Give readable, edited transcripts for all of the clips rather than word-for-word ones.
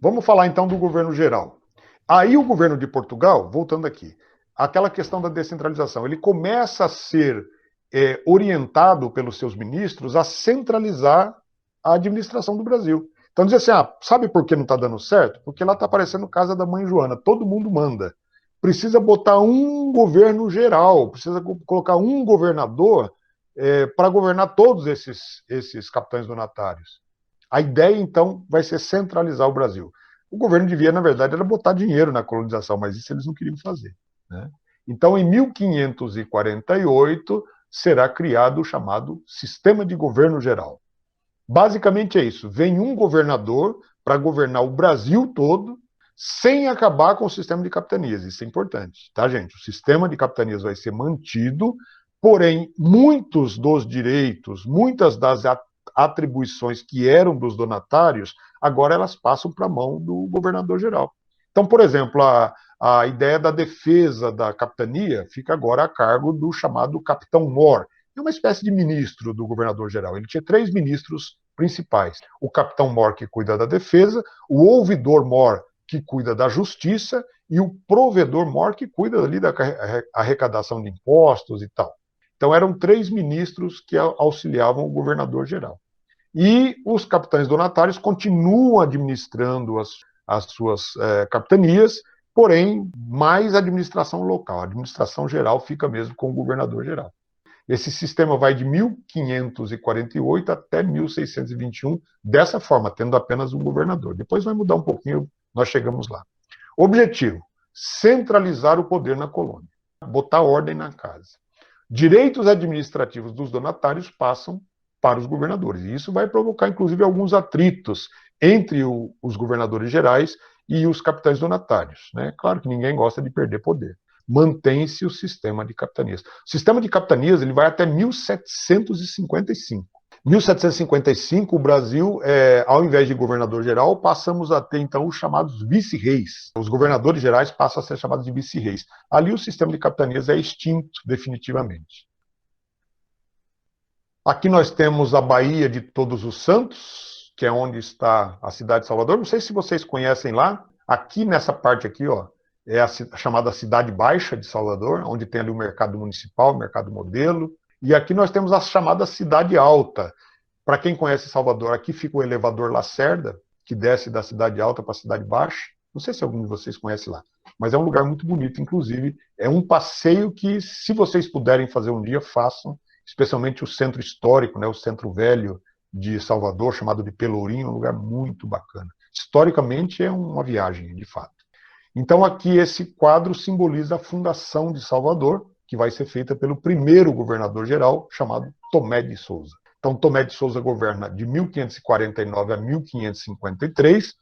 Vamos falar então do governo geral. Aí o governo de Portugal, voltando aqui, aquela questão da descentralização, ele começa a ser orientado pelos seus ministros a centralizar a administração do Brasil. Então diz assim, sabe por que não está dando certo? Porque lá está aparecendo casa da mãe Joana, todo mundo manda. Precisa botar um governo geral, precisa colocar um governador para governar todos esses capitães donatários. A ideia, então, vai ser centralizar o Brasil. O governo devia, na verdade, era botar dinheiro na colonização, mas isso eles não queriam fazer, né? Então, em 1548, será criado o chamado Sistema de Governo Geral. Basicamente é isso, vem um governador para governar o Brasil todo, sem acabar com o sistema de capitanias. Isso é importante, tá, gente? O sistema de capitanias vai ser mantido, porém, muitos dos direitos, muitas das atribuições que eram dos donatários, agora elas passam para a mão do governador-geral. Então, por exemplo, a ideia da defesa da capitania fica agora a cargo do chamado capitão-mor. É uma espécie de ministro do governador-geral. Ele tinha 3 ministros principais. O capitão-mor, que cuida da defesa, o ouvidor-mor, que cuida da justiça, e o provedor-mor, que cuida ali da arrecadação de impostos e tal. Então, eram 3 ministros que auxiliavam o governador-geral. E os capitães donatários continuam administrando as suas capitanias, porém, mais administração local. A administração geral fica mesmo com o governador-geral. Esse sistema vai de 1548 até 1621, dessa forma, tendo apenas um governador. Depois vai mudar um pouquinho, nós chegamos lá. Objetivo: centralizar o poder na colônia, botar ordem na casa. Direitos administrativos dos donatários passam para os governadores. E isso vai provocar, inclusive, alguns atritos entre os governadores gerais e os capitães donatários, né? Claro que ninguém gosta de perder poder. Mantém-se o sistema de capitanias. O sistema de capitanias ele vai até 1755. 1755, o Brasil, ao invés de governador-geral, passamos a ter, então, os chamados vice-reis. Os governadores gerais passam a ser chamados de vice-reis. Ali o sistema de capitanias é extinto definitivamente. Aqui nós temos a Baía de Todos os Santos, que é onde está a cidade de Salvador. Não sei se vocês conhecem lá. Aqui nessa parte aqui, ó, é a chamada Cidade Baixa de Salvador, onde tem ali o mercado municipal, o mercado modelo. E aqui nós temos a chamada Cidade Alta. Para quem conhece Salvador, aqui fica o elevador Lacerda, que desce da Cidade Alta para a Cidade Baixa. Não sei se algum de vocês conhece lá, mas é um lugar muito bonito, inclusive. É um passeio que, se vocês puderem fazer um dia, façam, especialmente o centro histórico, né, o centro velho de Salvador, chamado de Pelourinho, é um lugar muito bacana. Historicamente é uma viagem, de fato. Então aqui esse quadro simboliza a fundação de Salvador, que vai ser feita pelo primeiro governador-geral, chamado Tomé de Souza. Então Tomé de Souza governa de 1549 a 1553.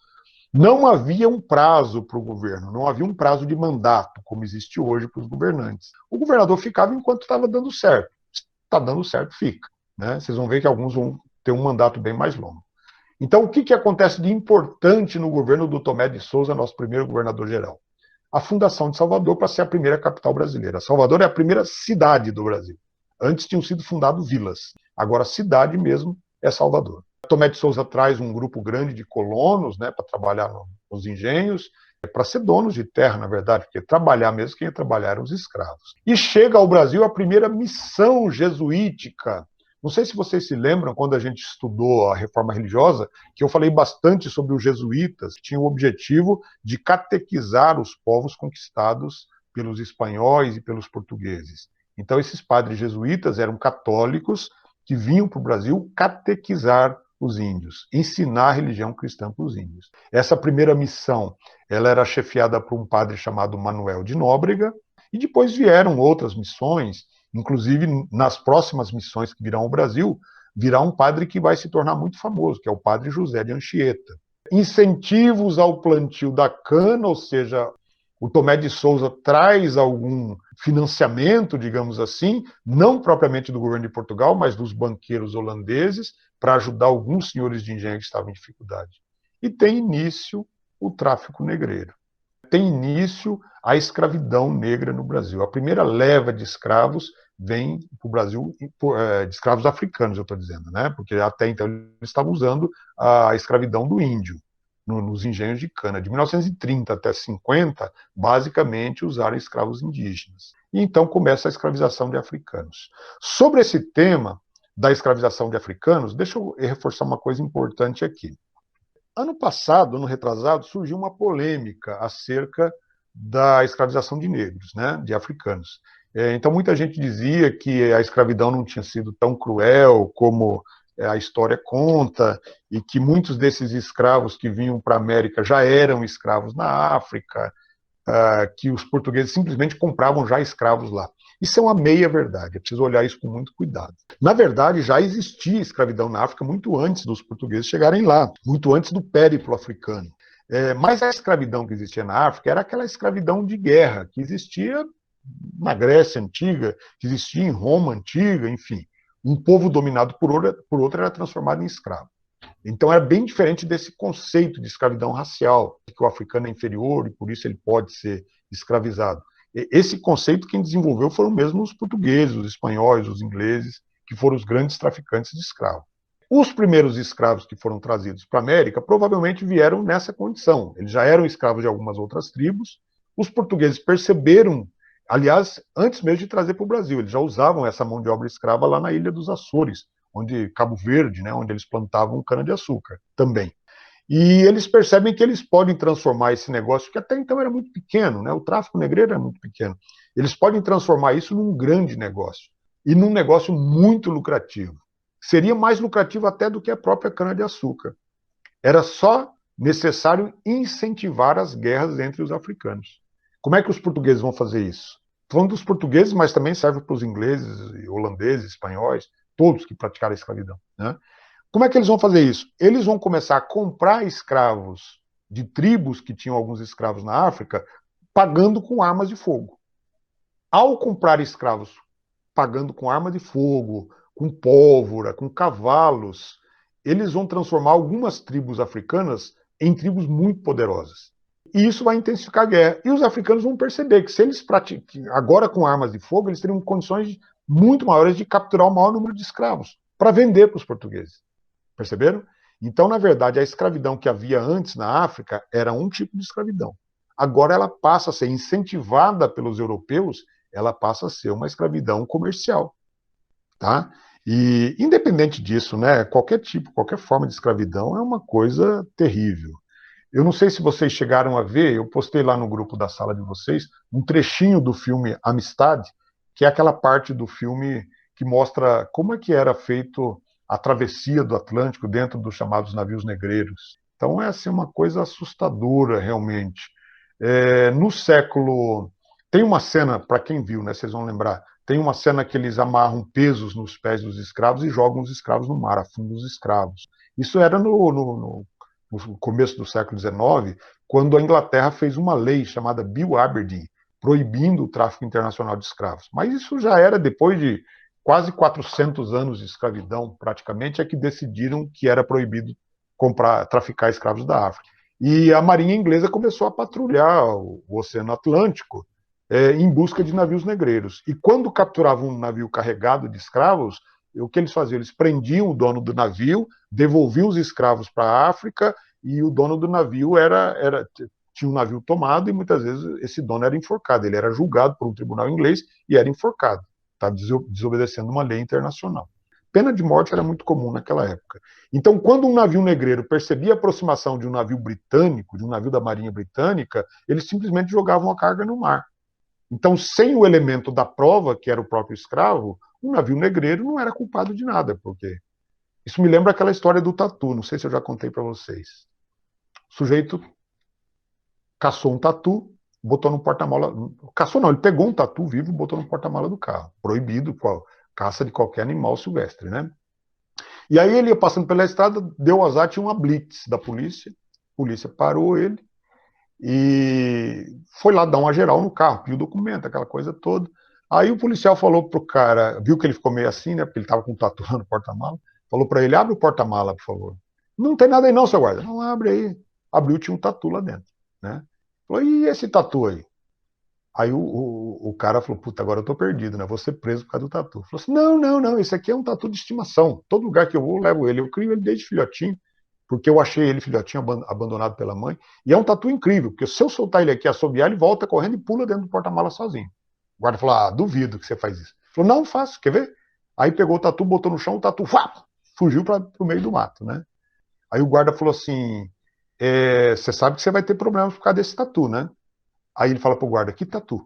Não havia um prazo para o governo, não havia um prazo de mandato, como existe hoje para os governantes. O governador ficava enquanto estava dando certo. Está dando certo, fica, né? Vocês vão ver que alguns vão ter um mandato bem mais longo. Então, o que acontece de importante no governo do Tomé de Souza, nosso primeiro governador-geral? A fundação de Salvador para ser a primeira capital brasileira. Salvador é a primeira cidade do Brasil. Antes tinham sido fundadas vilas. Agora, a cidade mesmo é Salvador. Tomé de Souza traz um grupo grande de colonos, né, para trabalhar nos engenhos, para ser donos de terra, na verdade, porque trabalhar mesmo, quem ia trabalhar eram os escravos. E chega ao Brasil a primeira missão jesuítica. Não sei se vocês se lembram, quando a gente estudou a reforma religiosa, que eu falei bastante sobre os jesuítas, que tinham o objetivo de catequizar os povos conquistados pelos espanhóis e pelos portugueses. Então, esses padres jesuítas eram católicos que vinham para o Brasil catequizar os índios, ensinar a religião cristã para os índios. Essa primeira missão, ela era chefiada por um padre chamado Manuel de Nóbrega, e depois vieram outras missões, inclusive nas próximas missões que virão ao Brasil, virá um padre que vai se tornar muito famoso, que é o padre José de Anchieta. Incentivos ao plantio da cana, ou seja, o Tomé de Souza traz algum financiamento, digamos assim, não propriamente do governo de Portugal, mas dos banqueiros holandeses, para ajudar alguns senhores de engenho que estavam em dificuldade. E tem início o tráfico negreiro. Tem início a escravidão negra no Brasil. A primeira leva de escravos vem para o Brasil, de escravos africanos, eu estou dizendo, né? Porque até então eles estavam usando a escravidão do índio. nos engenhos de cana. De 1930 até 50, basicamente usaram escravos indígenas. E então começa a escravização de africanos. Sobre esse tema da escravização de africanos, deixa eu reforçar uma coisa importante aqui. Ano passado, ano retrasado, surgiu uma polêmica acerca da escravização de negros, né, de africanos. Então, muita gente dizia que a escravidão não tinha sido tão cruel como a história conta, e que muitos desses escravos que vinham para a América já eram escravos na África, que os portugueses simplesmente compravam já escravos lá. Isso é uma meia-verdade, é preciso olhar isso com muito cuidado. Na verdade, já existia escravidão na África muito antes dos portugueses chegarem lá, muito antes do périplo africano. Mas a escravidão que existia na África era aquela escravidão de guerra, que existia na Grécia Antiga, que existia em Roma Antiga, enfim. Um povo dominado por outro era transformado em escravo. Então era bem diferente desse conceito de escravidão racial, que o africano é inferior e por isso ele pode ser escravizado. Esse conceito quem desenvolveu foram mesmo os portugueses, os espanhóis, os ingleses, que foram os grandes traficantes de escravos. Os primeiros escravos que foram trazidos para a América provavelmente vieram nessa condição. Eles já eram escravos de algumas outras tribos. Os portugueses perceberam, aliás, antes mesmo de trazer para o Brasil, eles já usavam essa mão de obra escrava lá na Ilha dos Açores, onde Cabo Verde, né, onde eles plantavam cana-de-açúcar também. E eles percebem que eles podem transformar esse negócio, que até então era muito pequeno, né, o tráfico negreiro era muito pequeno, eles podem transformar isso num grande negócio, e num negócio muito lucrativo. Seria mais lucrativo até do que a própria cana-de-açúcar. Era só necessário incentivar as guerras entre os africanos. Como é que os portugueses vão fazer isso? Falando dos portugueses, mas também serve para os ingleses, holandeses, espanhóis, todos que praticaram a escravidão, né? Como é que eles vão fazer isso? Eles vão começar a comprar escravos de tribos que tinham alguns escravos na África, pagando com armas de fogo. Ao comprar escravos pagando com arma de fogo, com pólvora, com cavalos, eles vão transformar algumas tribos africanas em tribos muito poderosas. E isso vai intensificar a guerra. E os africanos vão perceber que se eles pratiquem agora com armas de fogo, eles teriam condições muito maiores de capturar o maior número de escravos para vender para os portugueses. Perceberam? Então, na verdade, a escravidão que havia antes na África era um tipo de escravidão. Agora ela passa a ser incentivada pelos europeus, ela passa a ser uma escravidão comercial. Tá? E, independente disso, né, qualquer tipo, qualquer forma de escravidão é uma coisa terrível. Eu não sei se vocês chegaram a ver, eu postei lá no grupo da sala de vocês, um trechinho do filme Amistade, que é aquela parte do filme que mostra como é que era feito a travessia do Atlântico dentro dos chamados navios negreiros. Então, essa é uma coisa assustadora, realmente. No século... Tem uma cena, para quem viu, né, vocês vão lembrar, tem uma cena que eles amarram pesos nos pés dos escravos e jogam os escravos no mar, afundam os escravos. Isso era no começo do século XIX, quando a Inglaterra fez uma lei chamada Bill Aberdeen, proibindo o tráfico internacional de escravos. Mas isso já era depois de quase 400 anos de escravidão, praticamente, é que decidiram que era proibido traficar escravos da África. E a marinha inglesa começou a patrulhar o Oceano Atlântico em busca de navios negreiros. E quando capturavam um navio carregado de escravos, o que eles faziam? Eles prendiam o dono do navio, devolviam os escravos para a África, e o dono do navio tinha um navio tomado, e muitas vezes esse dono era enforcado. Ele era julgado por um tribunal inglês e era enforcado. Estava desobedecendo uma lei internacional. Pena de morte era muito comum naquela época. Então, quando um navio negreiro percebia a aproximação de um navio britânico, de um navio da Marinha Britânica, eles simplesmente jogavam a carga no mar. Então, sem o elemento da prova, que era o próprio escravo, um navio negreiro não era culpado de nada, porque isso me lembra aquela história do tatu, não sei se eu já contei para vocês. O sujeito caçou um tatu, botou no porta-mala, caçou não, ele pegou um tatu vivo e botou no porta-mala do carro, proibido com a caça de qualquer animal silvestre, né? E aí ele ia passando pela estrada, deu azar, tinha uma blitz da polícia, a polícia parou ele, e foi lá dar uma geral no carro, pediu documento, aquela coisa toda. Aí o policial falou pro cara, viu que ele ficou meio assim, né, porque ele tava com um tatu no porta-mala, falou para ele, abre o porta-mala, por favor. Não tem nada aí não, seu guarda. Não, abre aí. Abriu, tinha um tatu lá dentro, né? Falou, e esse tatu aí? Aí o cara falou, puta, agora eu tô perdido, né, vou ser preso por causa do tatu. Falou assim, não, esse aqui é um tatu de estimação, todo lugar que eu vou, eu levo ele, eu crio ele desde filhotinho, porque eu achei ele filhotinho abandonado pela mãe. E é um tatu incrível, porque se eu soltar ele aqui, assobiar, ele volta correndo e pula dentro do porta-mala sozinho. O guarda falou, duvido que você faz isso. Ele falou, não, faço, quer ver? Aí pegou o tatu, botou no chão, o tatu fugiu para o meio do mato, né? Aí o guarda falou assim, você sabe que você vai ter problemas por causa desse tatu, né? Aí ele fala pro guarda, que tatu?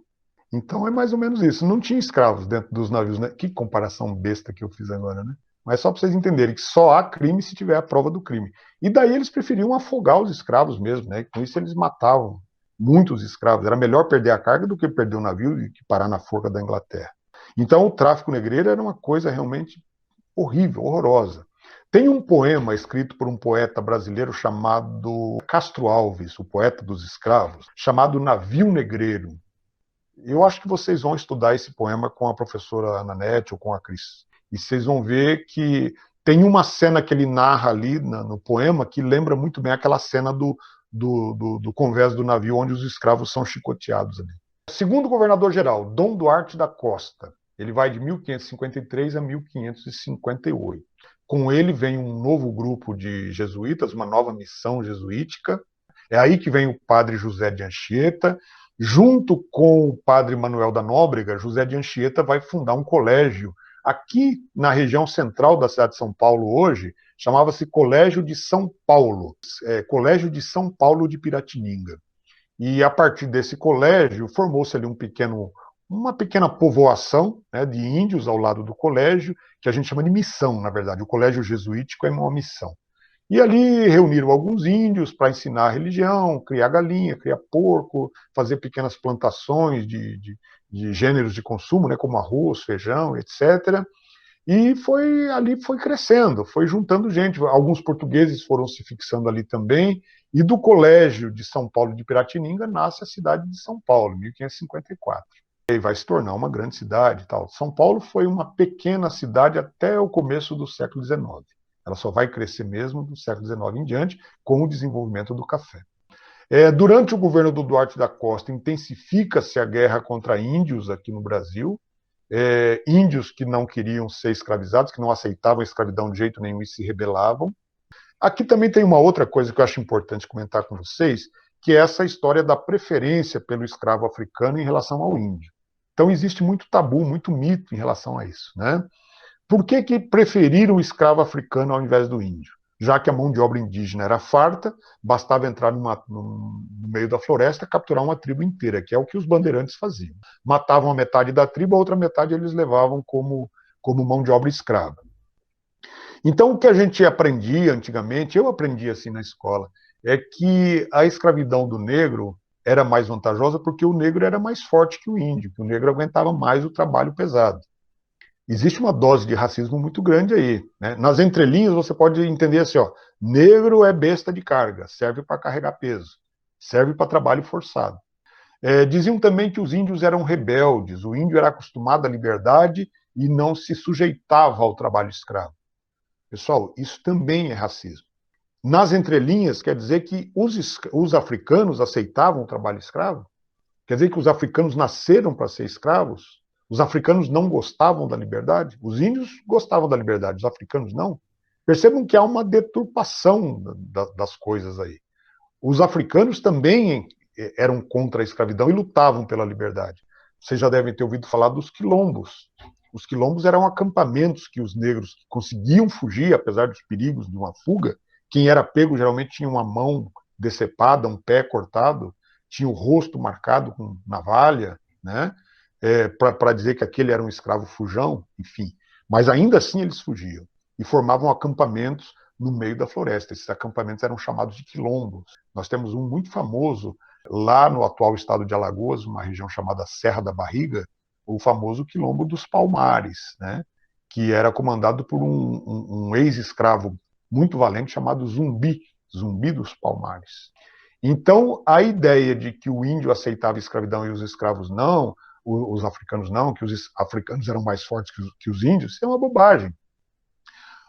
Então é mais ou menos isso. Não tinha escravos dentro dos navios, né? Que comparação besta que eu fiz agora, né? Mas só para vocês entenderem que só há crime se tiver a prova do crime. E daí eles preferiam afogar os escravos mesmo, né? Com isso eles matavam muitos escravos. Era melhor perder a carga do que perder o navio e parar na forca da Inglaterra. Então o tráfico negreiro era uma coisa realmente horrível, horrorosa. Tem um poema escrito por um poeta brasileiro chamado Castro Alves, o poeta dos escravos, chamado Navio Negreiro. Eu acho que vocês vão estudar esse poema com a professora Nanete ou com a Cris. E vocês vão ver que tem uma cena que ele narra ali no poema que lembra muito bem aquela cena do convés do navio onde os escravos são chicoteados ali. Segundo governador-geral, Dom Duarte da Costa, ele vai de 1553 a 1558. Com ele vem um novo grupo de jesuítas, uma nova missão jesuítica. É aí que vem o padre José de Anchieta. Junto com o padre Manuel da Nóbrega, José de Anchieta vai fundar um colégio aqui na região central da cidade de São Paulo hoje, chamava-se Colégio de São Paulo, Colégio de São Paulo de Piratininga. E a partir desse colégio formou-se ali uma pequena povoação, né, de índios ao lado do colégio, que a gente chama de missão, na verdade. O colégio jesuítico é uma missão. E ali reuniram alguns índios para ensinar a religião, criar galinha, criar porco, fazer pequenas plantações de gêneros de consumo, né, como arroz, feijão, etc. E ali foi crescendo, foi juntando gente. Alguns portugueses foram se fixando ali também. E do Colégio de São Paulo de Piratininga nasce a cidade de São Paulo, 1554. E vai se tornar uma grande cidade e tal. São Paulo foi uma pequena cidade até o começo do século XIX. Ela só vai crescer mesmo do século XIX em diante, com o desenvolvimento do café. Durante o governo do Duarte da Costa, intensifica-se a guerra contra índios aqui no Brasil, índios que não queriam ser escravizados, que não aceitavam a escravidão de jeito nenhum e se rebelavam. Aqui também tem uma outra coisa que eu acho importante comentar com vocês, que é essa história da preferência pelo escravo africano em relação ao índio. Então existe muito tabu, muito mito em relação a isso, né? Por que preferiram o escravo africano ao invés do índio? Já que a mão de obra indígena era farta, bastava entrar no meio da floresta e capturar uma tribo inteira, que é o que os bandeirantes faziam. Matavam a metade da tribo, a outra metade eles levavam como mão de obra escrava. Então, o que a gente aprendia antigamente, eu aprendi assim na escola, é que a escravidão do negro era mais vantajosa porque o negro era mais forte que o índio, que o negro aguentava mais o trabalho pesado. Existe uma dose de racismo muito grande aí, né? Nas entrelinhas você pode entender assim, negro é besta de carga, serve para carregar peso, serve para trabalho forçado. Diziam também que os índios eram rebeldes, o índio era acostumado à liberdade e não se sujeitava ao trabalho escravo. Pessoal, isso também é racismo. Nas entrelinhas quer dizer que os africanos aceitavam o trabalho escravo? Quer dizer que os africanos nasceram para ser escravos? Os africanos não gostavam da liberdade? Os índios gostavam da liberdade, os africanos não? Percebam que há uma deturpação das coisas aí. Os africanos também eram contra a escravidão e lutavam pela liberdade. Vocês já devem ter ouvido falar dos quilombos. Os quilombos eram acampamentos que os negros conseguiam fugir, apesar dos perigos de uma fuga. Quem era pego geralmente tinha uma mão decepada, um pé cortado, tinha o rosto marcado com navalha, né? Para dizer que aquele era um escravo fujão, enfim. Mas ainda assim eles fugiam e formavam acampamentos no meio da floresta. Esses acampamentos eram chamados de quilombos. Nós temos um muito famoso lá no atual estado de Alagoas, uma região chamada Serra da Barriga, o famoso Quilombo dos Palmares, né? Que era comandado por um ex-escravo muito valente chamado Zumbi, Zumbi dos Palmares. Então, a ideia de que o índio aceitava a escravidão e os escravos não, os africanos não, que os africanos eram mais fortes que os índios, isso é uma bobagem.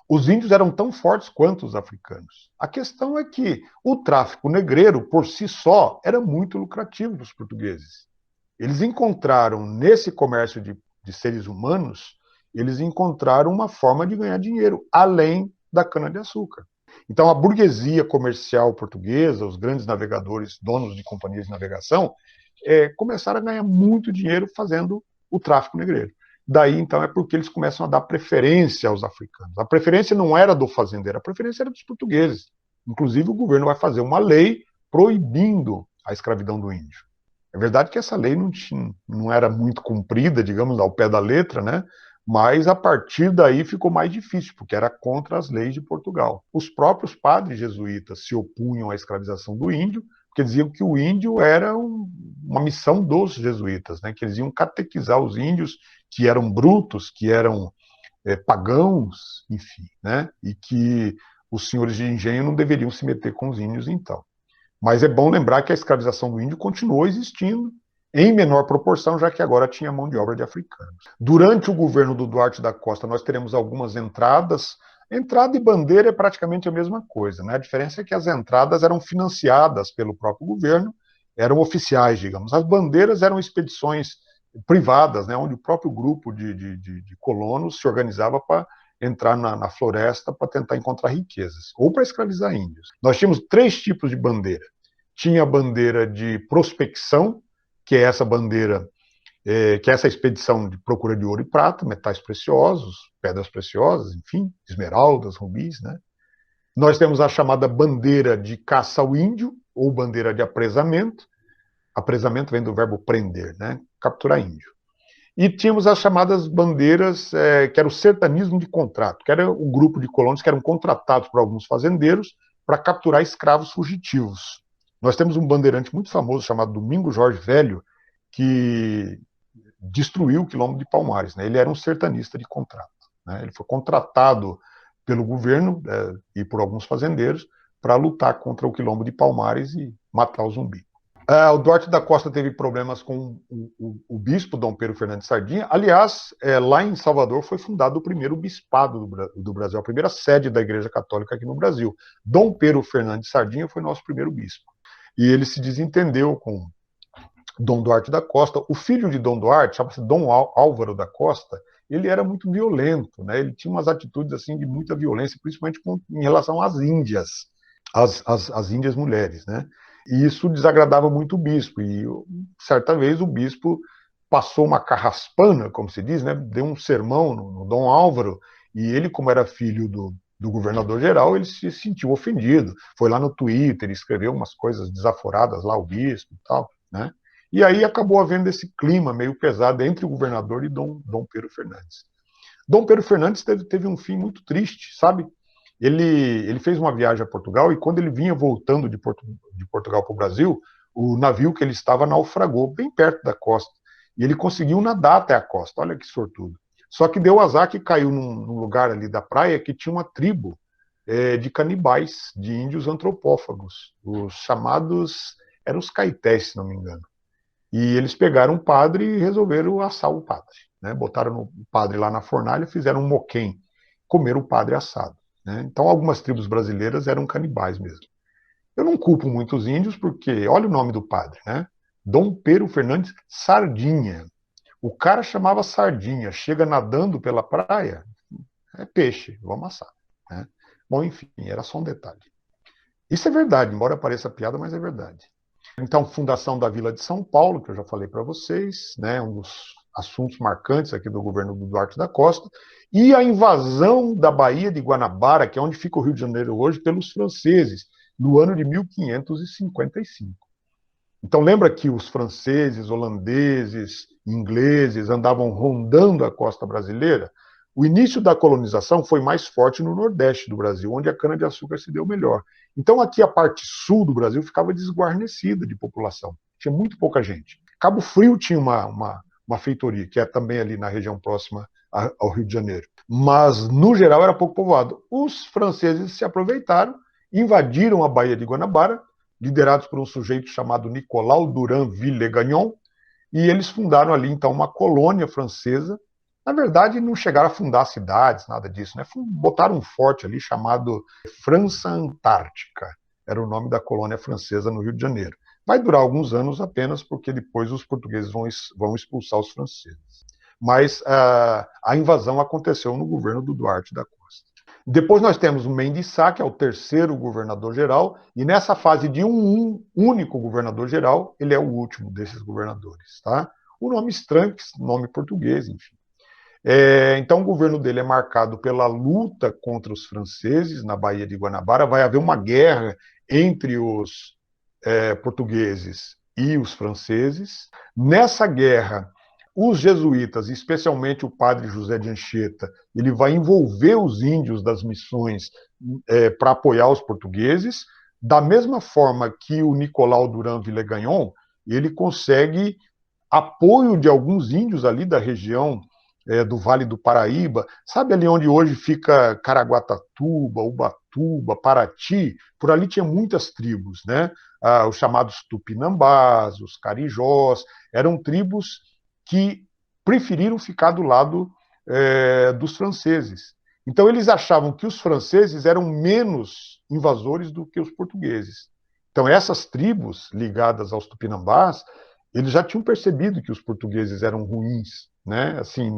Os índios eram tão fortes quanto os africanos. A questão é que o tráfico negreiro, por si só, era muito lucrativo para os portugueses. Eles encontraram, nesse comércio de seres humanos, eles encontraram uma forma de ganhar dinheiro, além da cana-de-açúcar. Então, a burguesia comercial portuguesa, os grandes navegadores, donos de companhias de navegação, começaram a ganhar muito dinheiro fazendo o tráfico negreiro. Daí, então, é porque eles começam a dar preferência aos africanos. A preferência não era do fazendeiro, a preferência era dos portugueses. Inclusive, o governo vai fazer uma lei proibindo a escravidão do índio. É verdade que essa lei não era muito cumprida, digamos, ao pé da letra, né? Mas a partir daí ficou mais difícil, porque era contra as leis de Portugal. Os próprios padres jesuítas se opunham à escravização do índio, porque diziam que o índio era uma missão dos jesuítas, né? Que eles iam catequizar os índios, que eram brutos, que eram pagãos, enfim, né? E que os senhores de engenho não deveriam se meter com os índios, então. Mas é bom lembrar que a escravização do índio continuou existindo, em menor proporção, já que agora tinha mão de obra de africanos. Durante o governo do Duarte da Costa, nós teremos algumas entradas. Entrada e bandeira é praticamente a mesma coisa, né? A diferença é que as entradas eram financiadas pelo próprio governo, eram oficiais, digamos. As bandeiras eram expedições privadas, né? Onde o próprio grupo de colonos se organizava para entrar na floresta para tentar encontrar riquezas, ou para escravizar índios. Nós tínhamos 3 tipos de bandeira. Tinha a bandeira de prospecção, que é essa bandeira, que é essa expedição de procura de ouro e prata, metais preciosos, pedras preciosas, enfim, esmeraldas, rubis, né? Nós temos a chamada bandeira de caça ao índio, ou bandeira de apresamento. Apresamento vem do verbo prender, né? Capturar índio. E tínhamos as chamadas bandeiras, que era o sertanismo de contrato, que era um grupo de colonos que eram contratados por alguns fazendeiros para capturar escravos fugitivos. Nós temos um bandeirante muito famoso chamado Domingos Jorge Velho, que destruiu o quilombo de Palmares, né? Ele era um sertanista de contrato, né? Ele foi contratado pelo governo e por alguns fazendeiros para lutar contra o quilombo de Palmares e matar o zumbi. O Duarte da Costa teve problemas com o bispo Dom Pedro Fernandes Sardinha. Aliás, lá em Salvador foi fundado o primeiro bispado do Brasil, a primeira sede da Igreja Católica aqui no Brasil. Dom Pedro Fernandes Sardinha foi nosso primeiro bispo. E ele se desentendeu com Dom Duarte da Costa. O filho de Dom Duarte, chama-se Dom Álvaro da Costa, ele era muito violento, né? Ele tinha umas atitudes assim de muita violência, principalmente em relação às índias, às índias mulheres, né? E isso desagradava muito o bispo. E certa vez o bispo passou uma carraspana, como se diz, né? Deu um sermão no Dom Álvaro, e ele, como era filho do governador-geral, ele se sentiu ofendido. Foi lá no Twitter, escreveu umas coisas desaforadas lá, o bispo e tal, né? E aí acabou havendo esse clima meio pesado entre o governador e Dom Pedro Fernandes. Dom Pedro Fernandes teve um fim muito triste, sabe? Ele fez uma viagem a Portugal e quando ele vinha voltando de Portugal para o Brasil, o navio que ele estava naufragou bem perto da costa. E ele conseguiu nadar até a costa, olha que sortudo. Só que deu azar que caiu num lugar ali da praia que tinha uma tribo de canibais, de índios antropófagos, os chamados, eram os caetés, se não me engano. E eles pegaram o padre e resolveram assar o padre, né? Botaram o padre lá na fornalha, fizeram um moquém, comeram o padre assado, né? Então algumas tribos brasileiras eram canibais mesmo. Eu não culpo muito os índios porque, olha o nome do padre, né? Dom Pedro Fernandes Sardinha. O cara chamava Sardinha, chega nadando pela praia, é peixe, vamos assar, né? Bom, enfim, era só um detalhe. Isso é verdade, embora pareça piada, mas é verdade. Então, fundação da Vila de São Paulo, que eu já falei para vocês, né, um dos assuntos marcantes aqui do governo do Duarte da Costa, e a invasão da Baía de Guanabara, que é onde fica o Rio de Janeiro hoje, pelos franceses, no ano de 1555. Então, lembra que os franceses, holandeses, ingleses andavam rondando a costa brasileira? O início da colonização foi mais forte no Nordeste do Brasil, onde a cana-de-açúcar se deu melhor. Então, aqui a parte sul do Brasil ficava desguarnecida de população. Tinha muito pouca gente. Cabo Frio tinha uma feitoria, que é também ali na região próxima ao Rio de Janeiro. Mas, no geral, era pouco povoado. Os franceses se aproveitaram, invadiram a Baía de Guanabara, liderados por um sujeito chamado Nicolau Durand Villegagnon, e eles fundaram ali, então, uma colônia francesa. Na verdade, não chegaram a fundar cidades, nada disso, né? Botaram um forte ali chamado França Antártica. Era o nome da colônia francesa no Rio de Janeiro. Vai durar alguns anos apenas, porque depois os portugueses vão expulsar os franceses. Mas a invasão aconteceu no governo do Duarte da Costa. Depois nós temos o Mendes Sá, que é o terceiro governador-geral, e nessa fase de um único governador-geral, ele é o último desses governadores. Tá? O nome estranho, nome português, enfim. Então, o governo dele é marcado pela luta contra os franceses na Baía de Guanabara. Vai haver uma guerra entre os portugueses e os franceses. Nessa guerra, os jesuítas, especialmente o padre José de Anchieta, ele vai envolver os índios das missões para apoiar os portugueses, da mesma forma que o Nicolau Durand Villegagnon, ele consegue apoio de alguns índios ali da região do Vale do Paraíba, sabe ali onde hoje fica Caraguatatuba, Ubatuba, Paraty, por ali tinha muitas tribos, né? Os chamados Tupinambás, os Carijós, eram tribos que preferiram ficar do lado dos franceses. Então eles achavam que os franceses eram menos invasores do que os portugueses. Então essas tribos ligadas aos Tupinambás, eles já tinham percebido que os portugueses eram ruins, né? Assim,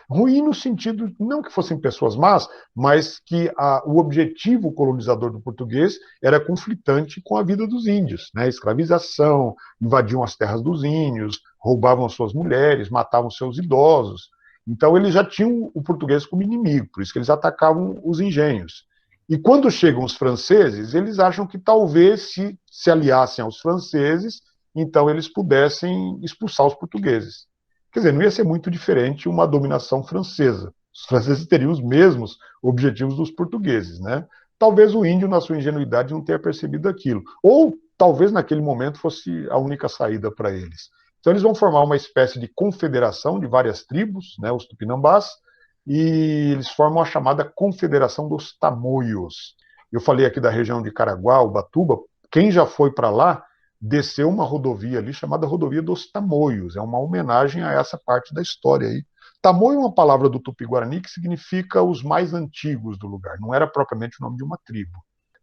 ruim no sentido, não que fossem pessoas más, mas que o objetivo colonizador do português era conflitante com a vida dos índios, né? Escravização, invadiam as terras dos índios, roubavam as suas mulheres, matavam seus idosos. Então eles já tinham o português como inimigo, por isso que eles atacavam os engenhos. E quando chegam os franceses, eles acham que talvez se aliassem aos franceses, então eles pudessem expulsar os portugueses. Quer dizer, não ia ser muito diferente uma dominação francesa. Os franceses teriam os mesmos objetivos dos portugueses, né? Talvez o índio, na sua ingenuidade, não tenha percebido aquilo. Ou talvez naquele momento fosse a única saída para eles. Então eles vão formar uma espécie de confederação de várias tribos, né, os Tupinambás, e eles formam a chamada Confederação dos Tamoios. Eu falei aqui da região de Caraguá, Ubatuba. Quem já foi para lá desceu uma rodovia ali chamada Rodovia dos Tamoios. É uma homenagem a essa parte da história aí. Tamoio é uma palavra do Tupi-Guarani que significa os mais antigos do lugar. Não era propriamente o nome de uma tribo,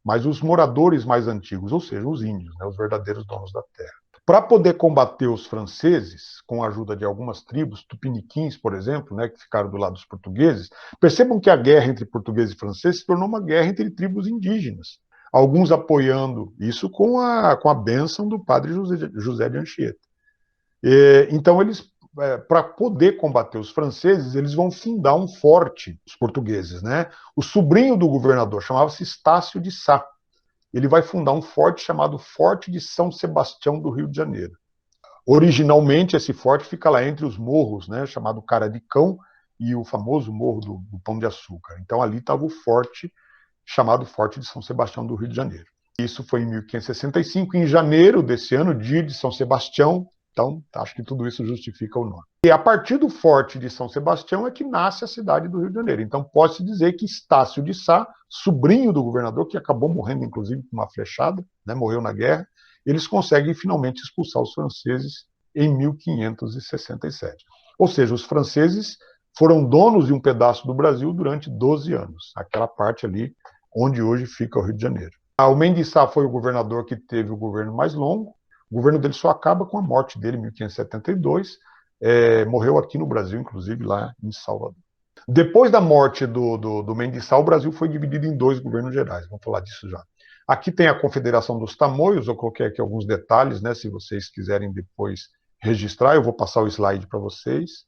mas os moradores mais antigos, ou seja, os índios, né, os verdadeiros donos da terra. Para poder combater os franceses, com a ajuda de algumas tribos, tupiniquins, por exemplo, né, que ficaram do lado dos portugueses, percebam que a guerra entre portugueses e franceses se tornou uma guerra entre tribos indígenas. Alguns apoiando isso com a bênção do padre José de Anchieta. Então, eles, para poder combater os franceses, eles vão fundar um forte, os portugueses, né? O sobrinho do governador chamava-se Estácio de Sá. Ele vai fundar um forte chamado Forte de São Sebastião do Rio de Janeiro. Originalmente, esse forte fica lá entre os morros, né, chamado Cara de Cão, e o famoso Morro do Pão de Açúcar. Então, ali estava o forte, chamado Forte de São Sebastião do Rio de Janeiro. Isso foi em 1565, em janeiro desse ano, dia de São Sebastião. Então, acho que tudo isso justifica o nome. E a partir do Forte de São Sebastião é que nasce a cidade do Rio de Janeiro. Então, pode-se dizer que Estácio de Sá, sobrinho do governador, que acabou morrendo, inclusive, com uma flechada, né, morreu na guerra, eles conseguem finalmente expulsar os franceses em 1567. Ou seja, os franceses foram donos de um pedaço do Brasil durante 12 anos, aquela parte ali onde hoje fica o Rio de Janeiro. O Mendes Sá foi o governador que teve o governo mais longo. O governo dele só acaba com a morte dele em 1572. Morreu aqui no Brasil, inclusive lá em Salvador. Depois da morte do Mendes Sá, o Brasil foi dividido em 2 governos gerais. Vamos falar disso já. Aqui tem a Confederação dos Tamoios. Eu coloquei aqui alguns detalhes, né? Se vocês quiserem depois registrar, eu vou passar o slide para vocês.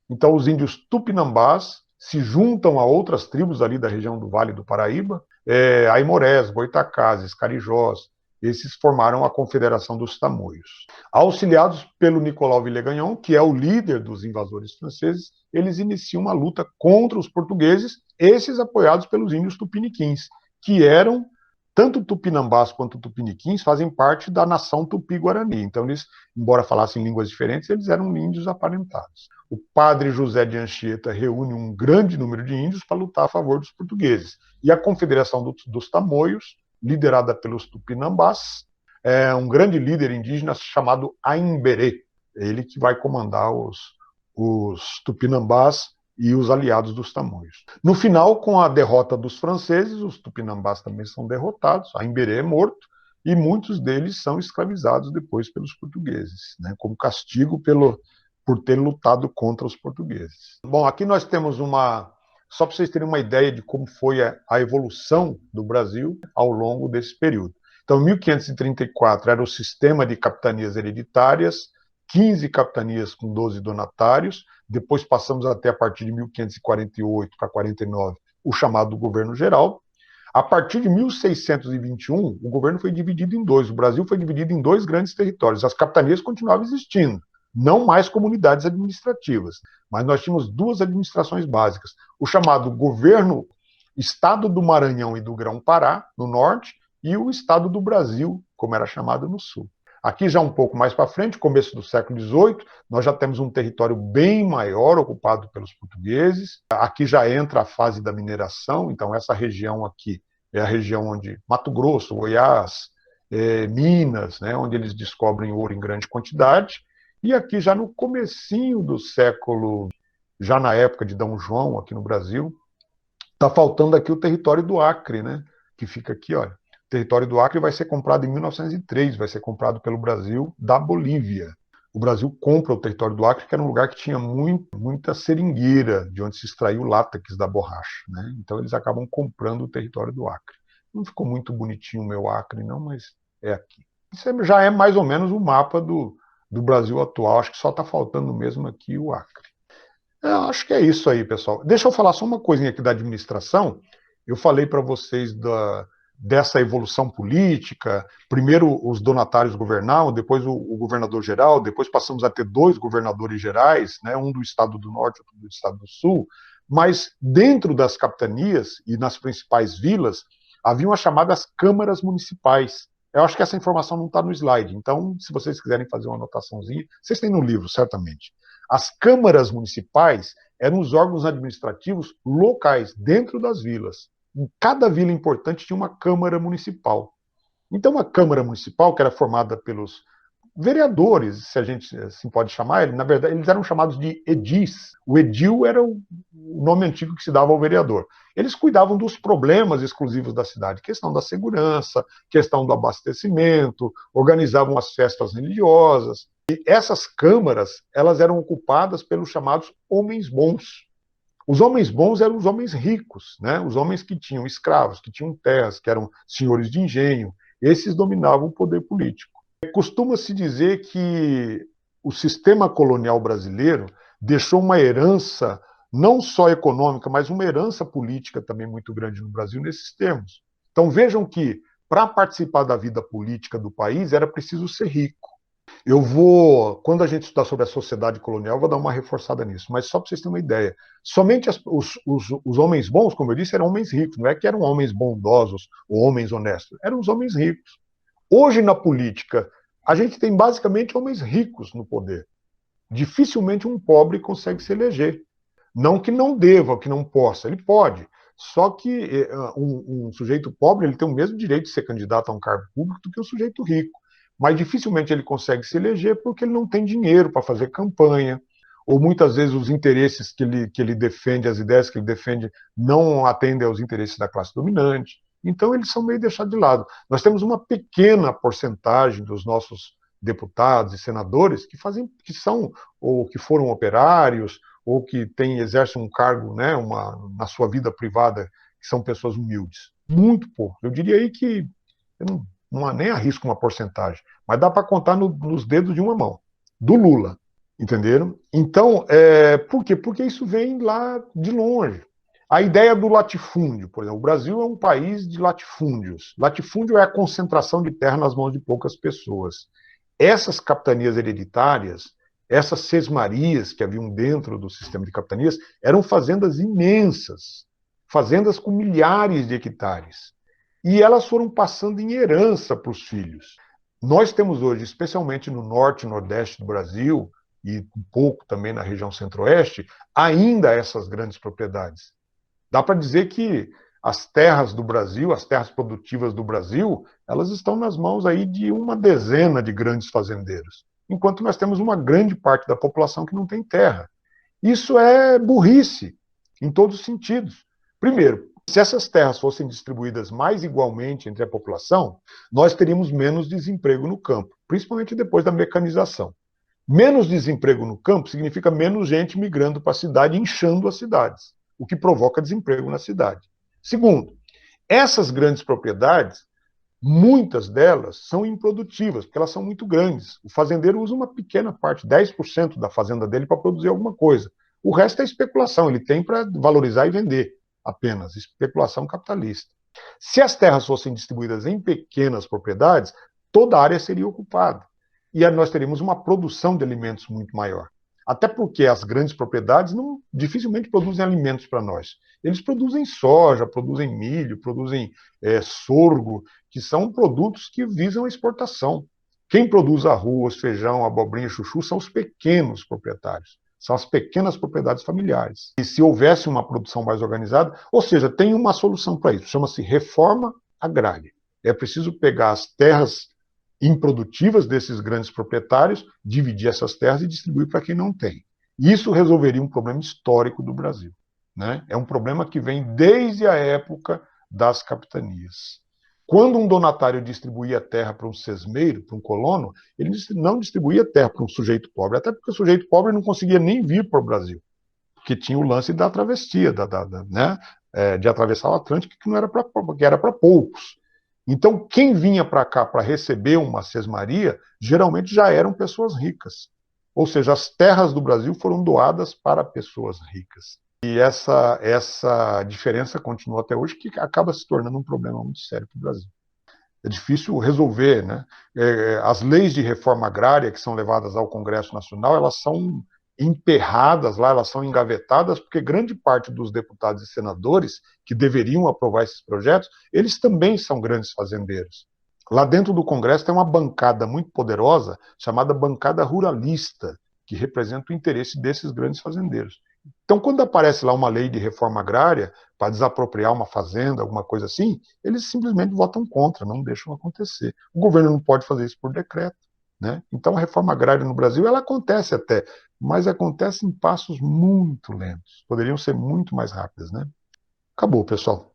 Então, os índios Tupinambás se juntam a outras tribos ali da região do Vale do Paraíba, Aimorés, Goitacazes, Carijós. Esses formaram a Confederação dos Tamoios. Auxiliados pelo Nicolau Villegagnon, que é o líder dos invasores franceses, eles iniciam uma luta contra os portugueses, esses apoiados pelos índios tupiniquins, que eram, tanto tupinambás quanto tupiniquins, fazem parte da nação tupi-guarani. Então, eles, embora falassem línguas diferentes, eles eram índios aparentados. O padre José de Anchieta reúne um grande número de índios para lutar a favor dos portugueses. E a Confederação dos Tamoios, liderada pelos Tupinambás, um grande líder indígena chamado Aimberê. Ele que vai comandar os Tupinambás e os aliados dos Tamoios. No final, com a derrota dos franceses, os Tupinambás também são derrotados, Aimberê é morto, e muitos deles são escravizados depois pelos portugueses, né, como castigo por ter lutado contra os portugueses. Bom, aqui nós temos uma Só para vocês terem uma ideia de como foi a evolução do Brasil ao longo desse período. Então, 1534 era o sistema de capitanias hereditárias, 15 capitanias com 12 donatários, depois passamos até a partir de 1548 para 49 o chamado governo geral. A partir de 1621, o governo foi dividido em dois. O Brasil foi dividido em dois grandes territórios. As capitanias continuavam existindo, não mais comunidades administrativas, mas nós tínhamos duas administrações básicas. O chamado governo Estado do Maranhão e do Grão-Pará, no norte, e o Estado do Brasil, como era chamado, no sul. Aqui já um pouco mais para frente, começo do século XVIII, nós já temos um território bem maior ocupado pelos portugueses. Aqui já entra a fase da mineração, então essa região aqui é a região onde Mato Grosso, Goiás, Minas, né, onde eles descobrem ouro em grande quantidade. E aqui já no comecinho do século, já na época de D. João, aqui no Brasil, está faltando aqui o território do Acre, né, que fica aqui, olha. O território do Acre vai ser comprado em 1903, vai ser comprado pelo Brasil da Bolívia. O Brasil compra o território do Acre, que era um lugar que tinha muita seringueira, de onde se extraiu o látex da borracha, né? Então eles acabam comprando o território do Acre. Não ficou muito bonitinho o meu Acre, não, mas é aqui. Isso já é mais ou menos o mapa do Brasil atual. Acho que só está faltando mesmo aqui o Acre. Acho que é isso aí, pessoal. Deixa eu falar só uma coisinha aqui da administração. Eu falei para vocês dessa evolução política. Primeiro os donatários governavam, depois o governador geral, depois passamos a ter dois governadores gerais, né, um do estado do norte, outro do estado do sul, mas dentro das capitanias e nas principais vilas, haviam as chamadas câmaras municipais. Eu acho que essa informação não está no slide, então se vocês quiserem fazer uma anotaçãozinha, vocês têm no livro, certamente. As câmaras municipais eram os órgãos administrativos locais, dentro das vilas. Em cada vila importante tinha uma Câmara Municipal. Então, a Câmara Municipal, que era formada pelos vereadores, se a gente assim pode chamar, na verdade, eles eram chamados de edis. O edil era o nome antigo que se dava ao vereador. Eles cuidavam dos problemas exclusivos da cidade, questão da segurança, questão do abastecimento, organizavam as festas religiosas. E essas câmaras, elas eram ocupadas pelos chamados homens bons. Os homens bons eram os homens ricos, né? Os homens que tinham escravos, que tinham terras, que eram senhores de engenho. Esses dominavam o poder político. Costuma-se dizer que o sistema colonial brasileiro deixou uma herança, não só econômica, mas uma herança política também muito grande no Brasil nesses termos. Então vejam que, para participar da vida política do país, era preciso ser rico. Quando a gente estudar sobre a sociedade colonial, eu vou dar uma reforçada nisso, mas só para vocês terem uma ideia. Somente os homens bons, como eu disse, eram homens ricos, não é que eram homens bondosos ou homens honestos, eram os homens ricos. Hoje, na política, a gente tem basicamente homens ricos no poder. Dificilmente um pobre consegue se eleger. Não que não deva, que não possa, ele pode. Só que um sujeito pobre ele tem o mesmo direito de ser candidato a um cargo público do que o sujeito rico. Mas dificilmente ele consegue se eleger porque ele não tem dinheiro para fazer campanha, ou muitas vezes os interesses que ele defende, as ideias que ele defende, não atendem aos interesses da classe dominante. Então eles são meio deixados de lado. Nós temos uma pequena porcentagem dos nossos deputados e senadores que são ou que foram operários ou que exercem um cargo, né, na sua vida privada, que são pessoas humildes. Muito pouco. Eu diria aí que eu nem arrisco uma porcentagem, mas dá para contar nos dedos de uma mão, do Lula, entenderam? Então, por quê? Porque isso vem lá de longe. A ideia do latifúndio, por exemplo, o Brasil é um país de latifúndios. Latifúndio é a concentração de terra nas mãos de poucas pessoas. Essas capitanias hereditárias, essas sesmarias que haviam dentro do sistema de capitanias, eram fazendas imensas, fazendas com milhares de hectares. E elas foram passando em herança para os filhos. Nós temos hoje, especialmente no norte e nordeste do Brasil, e um pouco também na região centro-oeste, ainda essas grandes propriedades. Dá para dizer que as terras do Brasil, as terras produtivas do Brasil, elas estão nas mãos aí de uma dezena de grandes fazendeiros, enquanto nós temos uma grande parte da população que não tem terra. Isso é burrice, em todos os sentidos. Primeiro, se essas terras fossem distribuídas mais igualmente entre a população, nós teríamos menos desemprego no campo, principalmente depois da mecanização. Menos desemprego no campo significa menos gente migrando para a cidade, inchando as cidades. o que provoca desemprego na cidade. Segundo, essas grandes propriedades, muitas delas são improdutivas, porque elas são muito grandes. O fazendeiro usa uma pequena parte, 10% da fazenda dele para produzir alguma coisa. O resto é especulação, ele tem para valorizar e vender apenas, especulação capitalista. Se as terras fossem distribuídas em pequenas propriedades, toda a área seria ocupada. E nós teríamos uma produção de alimentos muito maior. Até porque as grandes propriedades dificilmente produzem alimentos para nós. Eles produzem soja, produzem milho, produzem sorgo, que são produtos que visam a exportação. Quem produz arroz, feijão, abobrinha, chuchu são os pequenos proprietários. São as pequenas propriedades familiares. E se houvesse uma produção mais organizada, ou seja, tem uma solução para isso, chama-se reforma agrária. É preciso pegar as terras improdutivas desses grandes proprietários, dividir essas terras e distribuir para quem não tem. Isso resolveria um problema histórico do Brasil, né? É um problema que vem desde a época das capitanias. Quando um donatário distribuía terra para um sesmeiro, para um colono, ele não distribuía terra para um sujeito pobre, até porque o sujeito pobre não conseguia nem vir para o Brasil, porque tinha o lance da travestia, né? De atravessar o Atlântico, que não era para poucos. Então, quem vinha para cá para receber uma sesmaria, geralmente já eram pessoas ricas. Ou seja, as terras do Brasil foram doadas para pessoas ricas. E essa diferença continua até hoje, que acaba se tornando um problema muito sério para o Brasil. É difícil resolver, né? As leis de reforma agrária que são levadas ao Congresso Nacional, elas são emperradas lá, elas são engavetadas, porque grande parte dos deputados e senadores que deveriam aprovar esses projetos, eles também são grandes fazendeiros. Lá dentro do Congresso tem uma bancada muito poderosa, chamada bancada ruralista, que representa o interesse desses grandes fazendeiros. Então, quando aparece lá uma lei de reforma agrária para desapropriar uma fazenda, alguma coisa assim, eles simplesmente votam contra, não deixam acontecer. O governo não pode fazer isso por decreto, né? Então, a reforma agrária no Brasil, ela acontece até, mas acontece em passos muito lentos. Poderiam ser muito mais rápidas, né? Acabou, pessoal.